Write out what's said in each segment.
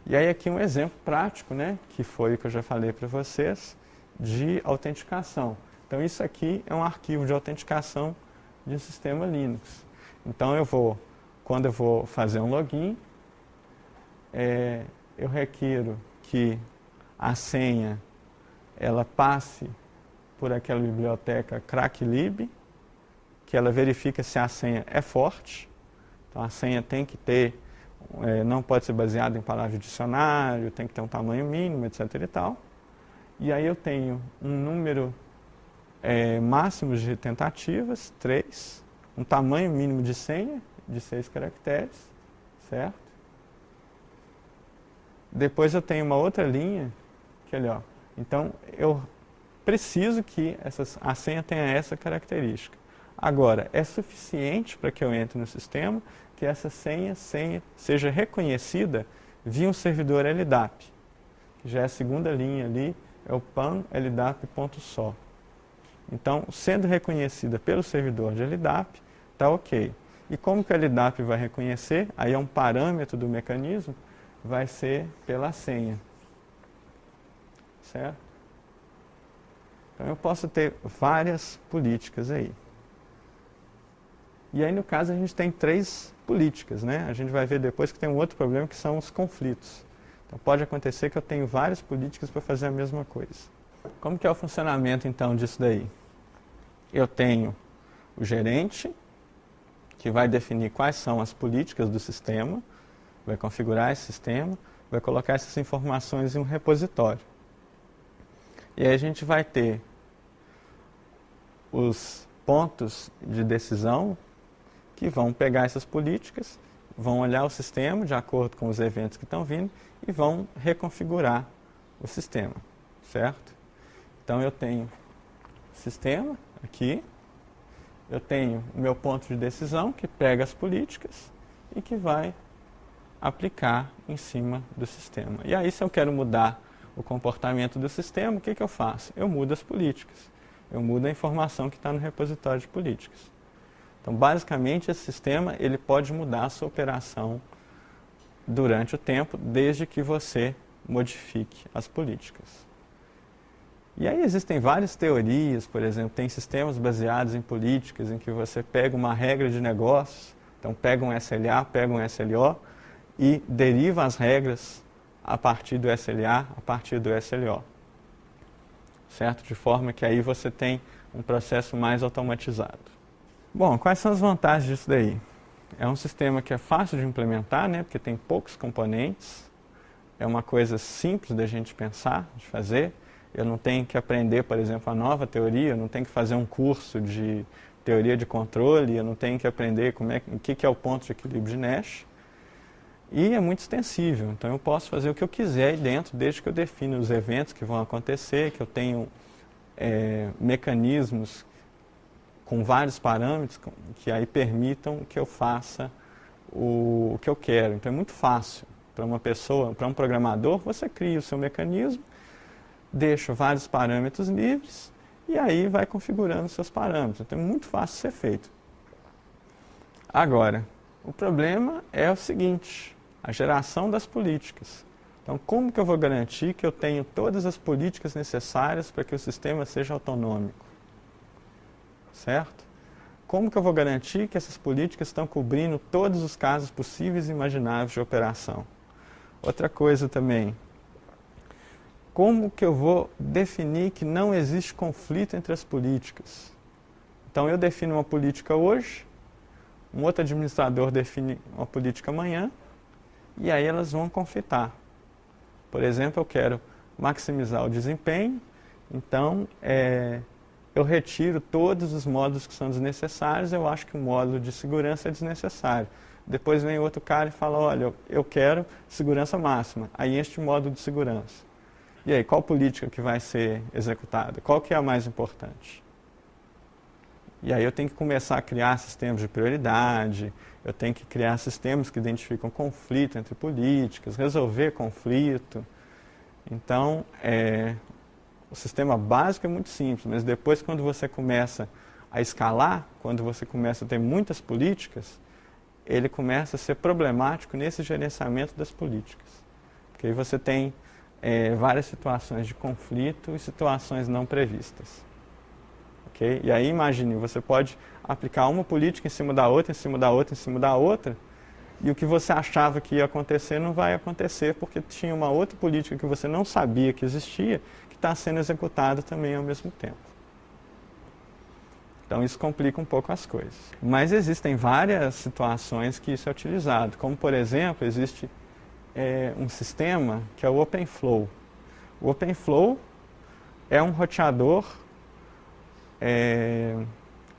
E aí aqui um exemplo prático, né, que foi o que eu já falei para vocês, de autenticação. Então isso aqui é um arquivo de autenticação de um sistema Linux. Então quando eu vou fazer um login, eu requiro que a senha ela passe por aquela biblioteca cracklib, que ela verifica se a senha é forte. Então a senha tem que ter, não pode ser baseada em palavras de dicionário, tem que ter um tamanho mínimo, etc. e tal. E aí eu tenho um número máximo de tentativas, 3, um tamanho mínimo de senha, de 6 caracteres, certo? Depois eu tenho uma outra linha, que ali, ó. Então eu preciso que a senha tenha essa característica. Agora, é suficiente para que eu entre no sistema que essa senha seja reconhecida via um servidor LDAP, que já é a segunda linha ali, é o pan-ldap.so. Então, sendo reconhecida pelo servidor de LDAP, está ok. E como que o LDAP vai reconhecer? Aí é um parâmetro do mecanismo, vai ser pela senha. Certo? Então eu posso ter várias políticas aí. E aí no caso a gente tem 3 políticas, né? A gente vai ver depois que tem um outro problema que são os conflitos. Então pode acontecer que eu tenho várias políticas para fazer a mesma coisa. Como que é o funcionamento então disso daí? Eu tenho o gerente, que vai definir quais são as políticas do sistema, vai configurar esse sistema, vai colocar essas informações em um repositório. E aí a gente vai ter os pontos de decisão que vão pegar essas políticas, vão olhar o sistema de acordo com os eventos que estão vindo e vão reconfigurar o sistema, certo? Então eu tenho sistema aqui, eu tenho o meu ponto de decisão que pega as políticas e que vai aplicar em cima do sistema. E aí se eu quero mudar o comportamento do sistema, o que eu faço? Eu mudo as políticas. Eu mudo a informação que está no repositório de políticas. Então, basicamente, esse sistema ele pode mudar a sua operação durante o tempo, desde que você modifique as políticas. E aí existem várias teorias, por exemplo, tem sistemas baseados em políticas, em que você pega uma regra de negócios, então pega um SLA, pega um SLO, e deriva as regras a partir do SLA, a partir do SLO. Certo? De forma que aí você tem um processo mais automatizado. Bom, quais são as vantagens disso daí? É um sistema que é fácil de implementar, né? Porque tem poucos componentes. É uma coisa simples da gente pensar, de fazer. Eu não tenho que aprender, por exemplo, a nova teoria, eu não tenho que fazer um curso de teoria de controle, eu não tenho que aprender o que é o ponto de equilíbrio de Nash. E é muito extensível, então eu posso fazer o que eu quiser aí dentro, desde que eu defina os eventos que vão acontecer, que eu tenho mecanismos com vários parâmetros que aí permitam que eu faça o que eu quero. Então é muito fácil para uma pessoa, para um programador, você cria o seu mecanismo, deixa vários parâmetros livres e aí vai configurando os seus parâmetros. Então é muito fácil de ser feito. Agora, o problema é o seguinte: a geração das políticas. Então, como que eu vou garantir que eu tenho todas as políticas necessárias para que o sistema seja autonômico? Certo? Como que eu vou garantir que essas políticas estão cobrindo todos os casos possíveis e imagináveis de operação? Outra coisa também, como que eu vou definir que não existe conflito entre as políticas? Então, eu defino uma política hoje, um outro administrador define uma política amanhã, e aí elas vão conflitar. Por exemplo, eu quero maximizar o desempenho, então eu retiro todos os módulos que são desnecessários, eu acho que o módulo de segurança é desnecessário. Depois vem outro cara e fala, olha, eu quero segurança máxima, aí enche o módulo de segurança. E aí, qual política que vai ser executada? Qual que é a mais importante? E aí eu tenho que começar a criar sistemas de prioridade, eu tenho que criar sistemas que identificam conflito entre políticas, resolver conflito. Então, o sistema básico é muito simples, mas depois quando você começa a escalar, quando você começa a ter muitas políticas, ele começa a ser problemático nesse gerenciamento das políticas. Porque aí você tem várias situações de conflito e situações não previstas. Okay? E aí imagine, você pode aplicar uma política em cima da outra, em cima da outra, em cima da outra, e o que você achava que ia acontecer não vai acontecer porque tinha uma outra política que você não sabia que existia, que está sendo executada também ao mesmo tempo. Então isso complica um pouco as coisas. Mas existem várias situações que isso é utilizado, como por exemplo, existe um sistema que é o OpenFlow. O OpenFlow é um roteador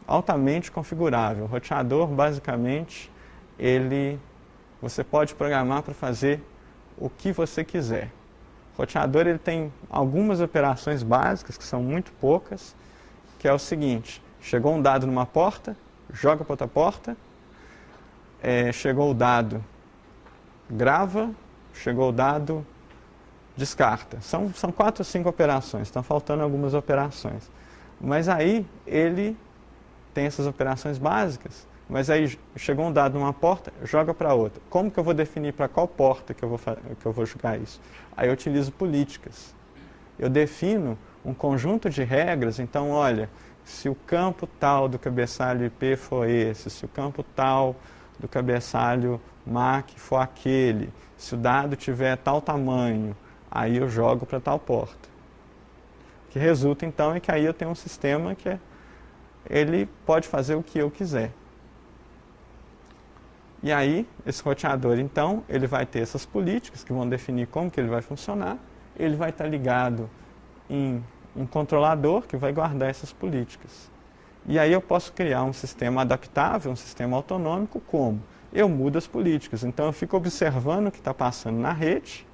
altamente configurável. O roteador, basicamente, você pode programar para fazer o que você quiser. O roteador ele tem algumas operações básicas, que são muito poucas, que é o seguinte: chegou um dado numa porta, joga para outra porta, chegou o dado, grava, chegou o dado, descarta. São 4 ou 5 operações, estão faltando algumas operações. Mas aí ele tem essas operações básicas, mas aí chegou um dado numa porta, joga para outra. Como que eu vou definir para qual porta que eu vou jogar isso? Aí eu utilizo políticas. Eu defino um conjunto de regras, então olha, se o campo tal do cabeçalho IP for esse, se o campo tal do cabeçalho MAC for aquele, se o dado tiver tal tamanho, aí eu jogo para tal porta. O que resulta então é que aí eu tenho um sistema que ele pode fazer o que eu quiser. E aí, esse roteador, então, ele vai ter essas políticas que vão definir como que ele vai funcionar. Ele vai estar ligado em um controlador que vai guardar essas políticas. E aí eu posso criar um sistema adaptável, um sistema autonômico, como? Eu mudo as políticas. Então, eu fico observando o que está passando na rede.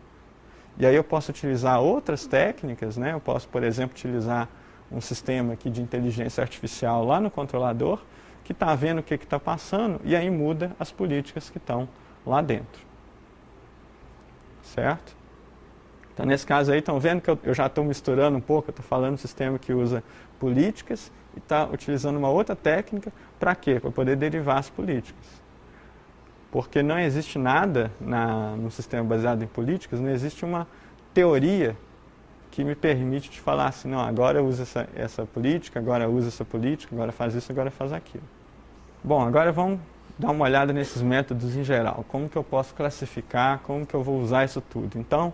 E aí eu posso utilizar outras técnicas, né? Eu posso, por exemplo, utilizar um sistema aqui de inteligência artificial lá no controlador, que está vendo o que está passando e aí muda as políticas que estão lá dentro. Certo? Então, nesse caso aí, estão vendo que eu já estou misturando um pouco, eu estou falando um sistema que usa políticas e está utilizando uma outra técnica, para quê? Para poder derivar as políticas. Porque não existe nada no sistema baseado em políticas, não existe uma teoria que me permite te falar assim, não, agora eu uso essa política, agora eu uso essa política, agora faz isso, agora faz aquilo. Bom, agora vamos dar uma olhada nesses métodos em geral. Como que eu posso classificar, como que eu vou usar isso tudo. Então,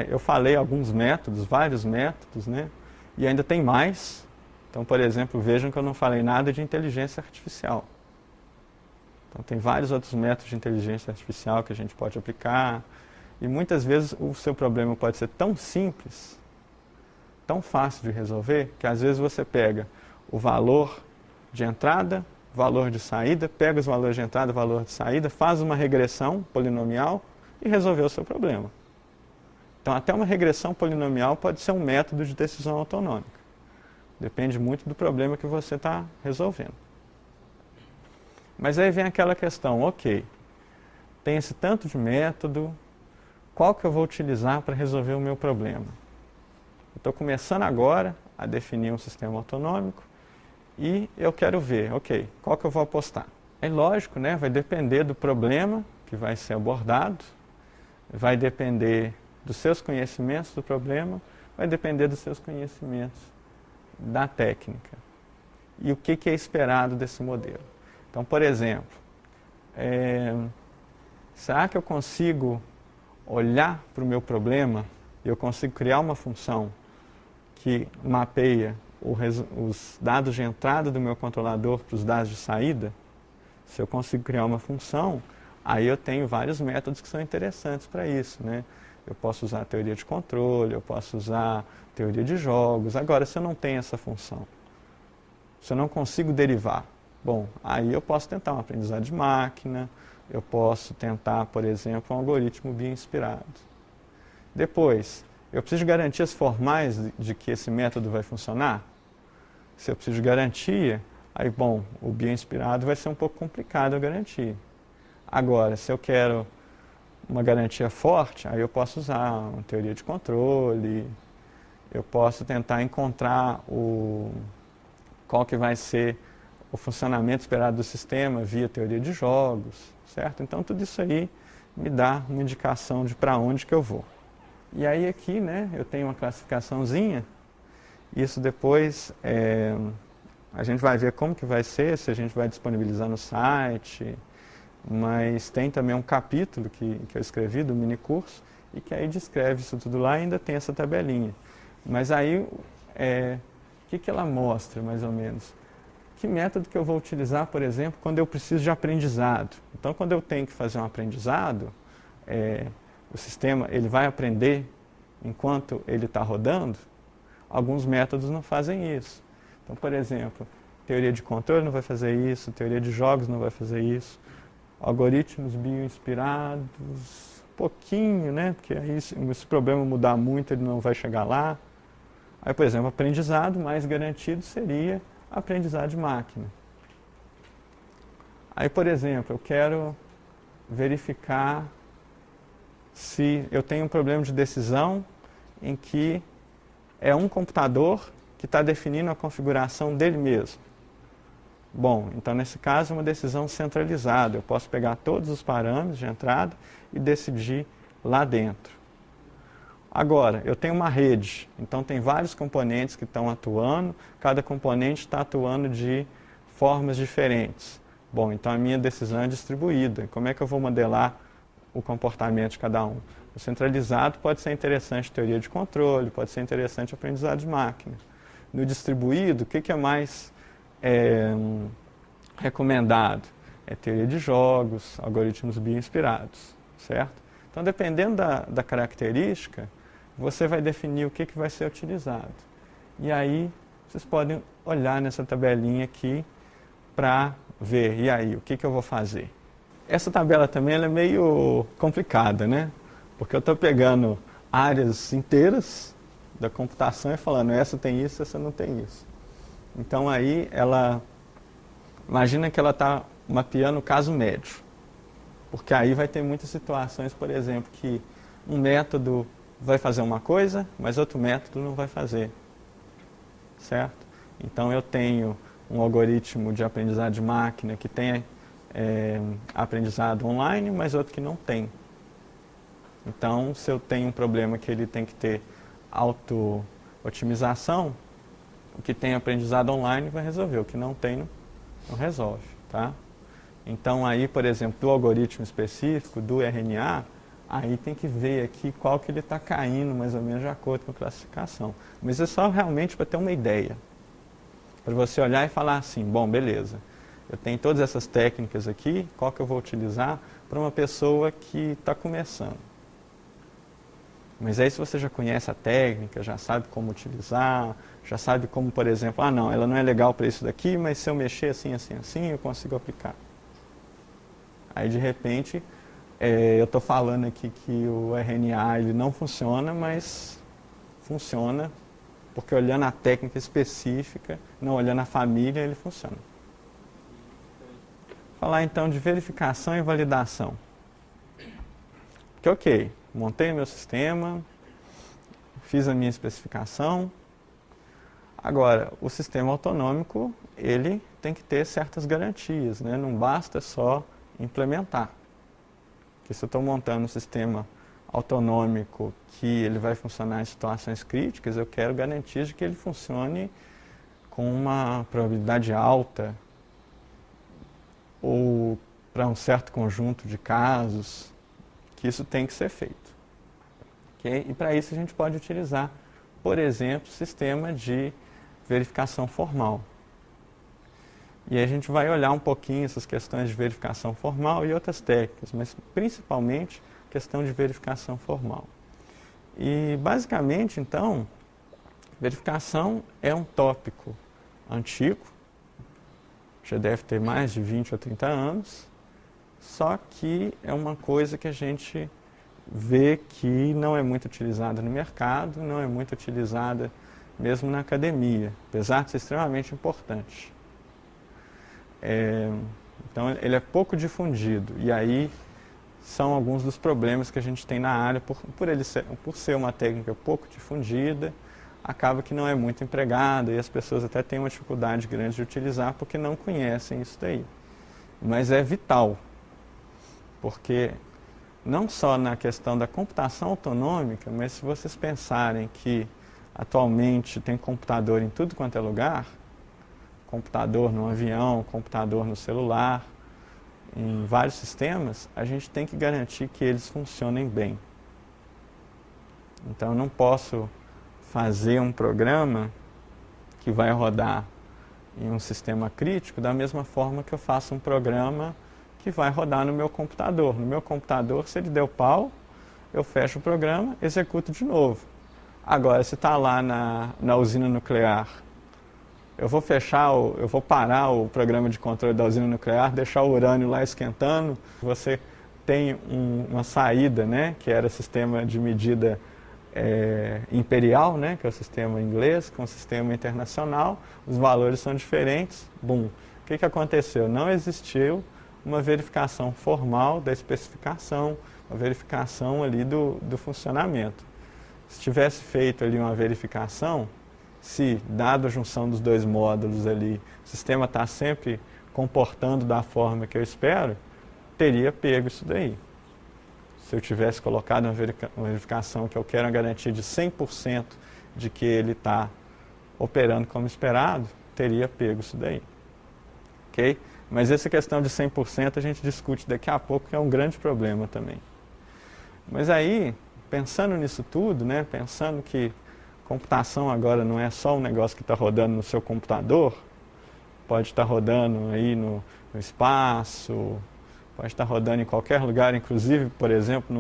eu falei alguns métodos, vários métodos, né? E ainda tem mais. Então, por exemplo, vejam que eu não falei nada de inteligência artificial. Então, tem vários outros métodos de inteligência artificial que a gente pode aplicar. E muitas vezes o seu problema pode ser tão simples, tão fácil de resolver, que às vezes você pega o valor de entrada, valor de saída, pega os valores de entrada, valor de saída, faz uma regressão polinomial e resolveu o seu problema. Então, até uma regressão polinomial pode ser um método de decisão autonômica. Depende muito do problema que você está resolvendo. Mas aí vem aquela questão, ok, tem esse tanto de método, qual que eu vou utilizar para resolver o meu problema? Eu estou começando agora a definir um sistema autonômico e eu quero ver, ok, qual que eu vou apostar? É lógico, né? Vai depender do problema que vai ser abordado, vai depender dos seus conhecimentos do problema, vai depender dos seus conhecimentos da técnica. E o que é esperado desse modelo? Então, por exemplo, será que eu consigo olhar para o meu problema e eu consigo criar uma função que mapeia os dados de entrada do meu controlador para os dados de saída? Se eu consigo criar uma função, aí eu tenho vários métodos que são interessantes para isso, né? Eu posso usar a teoria de controle, eu posso usar a teoria de jogos. Agora, se eu não tenho essa função, se eu não consigo derivar, bom, aí eu posso tentar uma aprendizagem de máquina, eu posso tentar, por exemplo, um algoritmo bioinspirado. Depois, eu preciso de garantias formais de que esse método vai funcionar? Se eu preciso de garantia, aí, bom, o bioinspirado vai ser um pouco complicado a garantir. Agora, se eu quero uma garantia forte, aí eu posso usar uma teoria de controle, eu posso tentar encontrar qual que vai ser o funcionamento esperado do sistema via teoria de jogos, certo? Então, tudo isso aí me dá uma indicação de para onde que eu vou. E aí aqui, né, eu tenho uma classificaçãozinha. Isso depois a gente vai ver como que vai ser, se a gente vai disponibilizar no site, mas tem também um capítulo que eu escrevi do mini curso e que aí descreve isso tudo lá e ainda tem essa tabelinha. Mas aí, o que ela mostra, mais ou menos? Que método que eu vou utilizar, por exemplo, quando eu preciso de aprendizado? Então, quando eu tenho que fazer um aprendizado, o sistema ele vai aprender enquanto ele está rodando. Alguns métodos não fazem isso. Então, por exemplo, teoria de controle não vai fazer isso, teoria de jogos não vai fazer isso, algoritmos bioinspirados, pouquinho, né? Porque aí, se esse problema mudar muito, ele não vai chegar lá. Aí, por exemplo, aprendizado mais garantido seria aprendizado de máquina. Aí, por exemplo, eu quero verificar se eu tenho um problema de decisão em que é um computador que está definindo a configuração dele mesmo. Bom, então nesse caso é uma decisão centralizada. Eu posso pegar todos os parâmetros de entrada e decidir lá dentro. Agora, eu tenho uma rede, então tem vários componentes que estão atuando, cada componente está atuando de formas diferentes. Bom, então a minha decisão é distribuída. Como é que eu vou modelar o comportamento de cada um? O centralizado pode ser interessante teoria de controle, pode ser interessante aprendizado de máquina. No distribuído, o que é mais recomendado? É teoria de jogos, algoritmos bioinspirados, certo? Então, dependendo da característica, você vai definir o que vai ser utilizado. E aí, vocês podem olhar nessa tabelinha aqui para ver, e aí, o que eu vou fazer? Essa tabela também ela é meio complicada, né? Porque eu estou pegando áreas inteiras da computação e falando, essa tem isso, essa não tem isso. Então aí imagina que ela está mapeando o caso médio. Porque aí vai ter muitas situações, por exemplo, que um método vai fazer uma coisa, mas outro método não vai fazer. Certo? Então eu tenho um algoritmo de aprendizado de máquina que tem aprendizado online, mas outro que não tem. Então, se eu tenho um problema que ele tem que ter auto-otimização, o que tem aprendizado online vai resolver, o que não tem não resolve. Tá? Então, aí, por exemplo, do algoritmo específico, do RNA, aí tem que ver aqui qual que ele está caindo, mais ou menos, de acordo com a classificação. Mas é só realmente para ter uma ideia. Para você olhar e falar assim, bom, beleza, eu tenho todas essas técnicas aqui, qual que eu vou utilizar para uma pessoa que está começando. Mas aí se você já conhece a técnica, já sabe como utilizar, já sabe como, por exemplo, não, ela não é legal para isso daqui, mas se eu mexer assim, assim, assim, eu consigo aplicar. Aí de repente, eu estou falando aqui que o RNA ele não funciona, mas funciona porque olhando a técnica específica, não olhando a família, ele funciona. Falar então de verificação e validação. Porque ok, montei meu sistema, fiz a minha especificação. Agora, o sistema autonômico, ele tem que ter certas garantias, né? Não basta só implementar. Porque se eu estou montando um sistema autonômico que ele vai funcionar em situações críticas, eu quero garantias de que ele funcione com uma probabilidade alta ou para um certo conjunto de casos, que isso tem que ser feito. Okay? E para isso a gente pode utilizar, por exemplo, sistema de verificação formal. E aí a gente vai olhar um pouquinho essas questões de verificação formal e outras técnicas, mas principalmente questão de verificação formal. E basicamente, então, verificação é um tópico antigo, já deve ter mais de 20 ou 30 anos, só que é uma coisa que a gente vê que não é muito utilizada no mercado, não é muito utilizada mesmo na academia, apesar de ser extremamente importante. Então ele é pouco difundido e aí são alguns dos problemas que a gente tem na área por ser uma técnica pouco difundida, acaba que não é muito empregada e as pessoas até têm uma dificuldade grande de utilizar porque não conhecem isso daí. Mas é vital, porque não só na questão da computação autonômica, mas se vocês pensarem que atualmente tem computador em tudo quanto é lugar, computador no avião, computador no celular, em vários sistemas, a gente tem que garantir que eles funcionem bem. Então eu não posso fazer um programa que vai rodar em um sistema crítico da mesma forma que eu faço um programa que vai rodar no meu computador. No meu computador, se ele deu pau, eu fecho o programa, executo de novo. Agora, se está lá na usina nuclear, eu vou parar o programa de controle da usina nuclear, deixar o urânio lá esquentando. Você tem uma saída, né, que era sistema de medida imperial, né, que é o sistema inglês, com o sistema internacional, os valores são diferentes. Bum. O que aconteceu? Não existiu uma verificação formal da especificação, uma verificação ali do funcionamento. Se tivesse feito ali uma verificação, se, dado a junção dos dois módulos ali, o sistema está sempre comportando da forma que eu espero, teria pego isso daí. Se eu tivesse colocado uma verificação que eu quero uma garantia de 100% de que ele está operando como esperado, teria pego isso daí. Ok? Mas essa questão de 100% a gente discute daqui a pouco, que é um grande problema também. Mas aí, pensando nisso tudo, né, pensando que computação agora não é só um negócio que está rodando no seu computador, pode estar rodando aí no espaço, pode estar rodando em qualquer lugar, inclusive, por exemplo,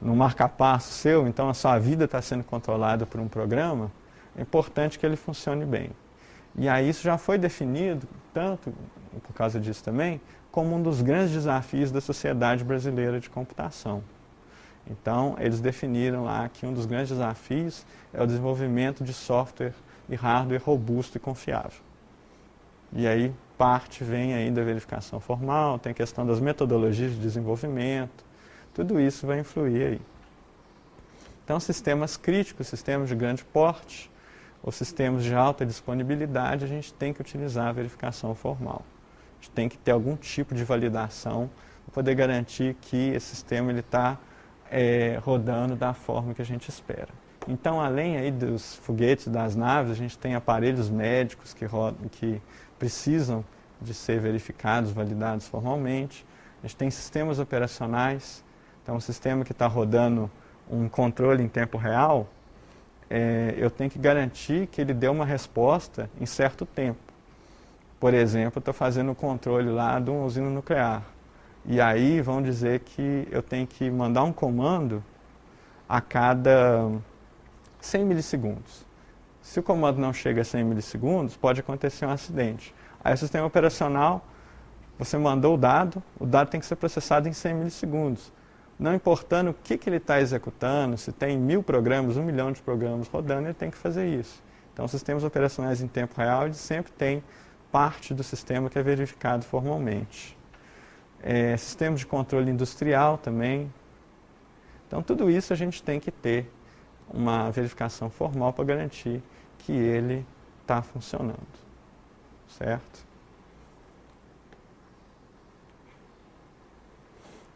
num marca-passo seu, então a sua vida está sendo controlada por um programa, é importante que ele funcione bem. E aí isso já foi definido, tanto por causa disso também, como um dos grandes desafios da sociedade brasileira de computação. Então, eles definiram lá que um dos grandes desafios é o desenvolvimento de software e hardware robusto e confiável. E aí, parte vem aí da verificação formal, tem a questão das metodologias de desenvolvimento, tudo isso vai influir aí. Então, sistemas críticos, sistemas de grande porte, ou sistemas de alta disponibilidade, a gente tem que utilizar a verificação formal. A gente tem que ter algum tipo de validação para poder garantir que esse sistema está rodando da forma que a gente espera. Então, além aí dos foguetes, das naves, a gente tem aparelhos médicos que precisam de ser verificados, validados formalmente. A gente tem sistemas operacionais. Então, um sistema que está rodando um controle em tempo real, eu tenho que garantir que ele dê uma resposta em certo tempo. Por exemplo, eu estou fazendo o controle lá de uma usina nuclear. E aí vão dizer que eu tenho que mandar um comando a cada 100 milissegundos. Se o comando não chega a 100 milissegundos, pode acontecer um acidente. Aí o sistema operacional, você mandou o dado tem que ser processado em 100 milissegundos. Não importando o que ele está executando, se tem 1000 programas, 1 milhão de programas rodando, ele tem que fazer isso. Então, sistemas operacionais em tempo real, eles sempre têm parte do sistema que é verificado formalmente. Sistemas de controle industrial também. Então, tudo isso a gente tem que ter uma verificação formal para garantir que ele está funcionando. Certo?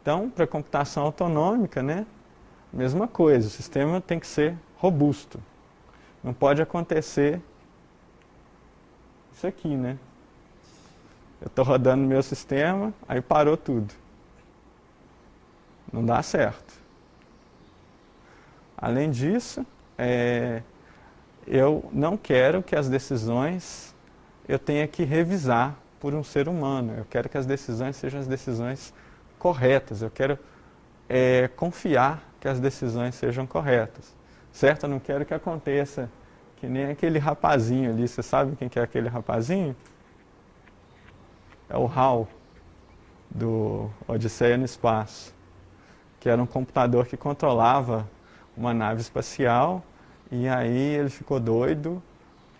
Então, para computação autonômica, né, mesma coisa, o sistema tem que ser robusto. Não pode acontecer isso aqui, né? Eu estou rodando meu sistema, aí parou tudo. Não dá certo. Além disso, eu não quero que as decisões eu tenha que revisar por um ser humano. Eu quero que as decisões sejam as decisões corretas. Eu quero confiar que as decisões sejam corretas. Certo? Eu não quero que aconteça que nem aquele rapazinho ali. Você sabe quem que é aquele rapazinho? É o HAL, do Odisseia no Espaço, que era um computador que controlava uma nave espacial, e aí ele ficou doido,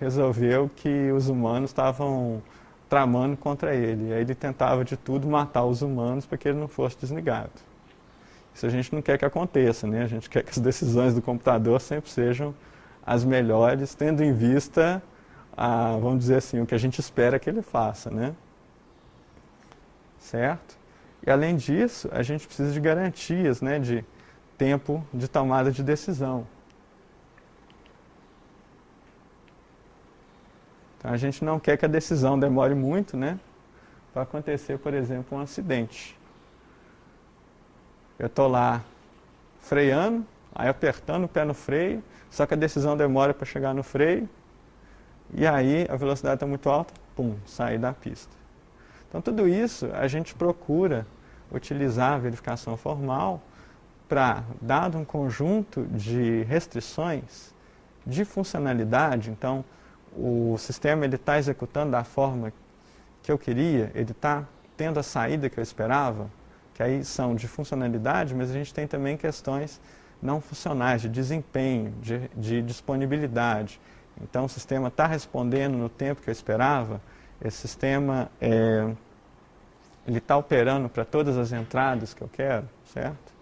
resolveu que os humanos estavam tramando contra ele. E aí ele tentava de tudo matar os humanos para que ele não fosse desligado. Isso a gente não quer que aconteça, né? A gente quer que as decisões do computador sempre sejam as melhores, tendo em vista, vamos dizer assim, o que a gente espera que ele faça, né? Certo? E além disso, a gente precisa de garantias, né, de tempo de tomada de decisão. Então a gente não quer que a decisão demore muito, né, para acontecer, por exemplo, um acidente. Eu estou lá freando, aí apertando o pé no freio, só que a decisão demora para chegar no freio, e aí a velocidade está muito alta, pum, sair da pista. Então tudo isso a gente procura utilizar a verificação formal para, dado um conjunto de restrições de funcionalidade, então o sistema está executando da forma que eu queria, ele está tendo a saída que eu esperava, que aí são de funcionalidade, mas a gente tem também questões não funcionais, de desempenho, de disponibilidade. Então o sistema está respondendo no tempo que eu esperava, esse sistema ele está operando para todas as entradas que eu quero, certo?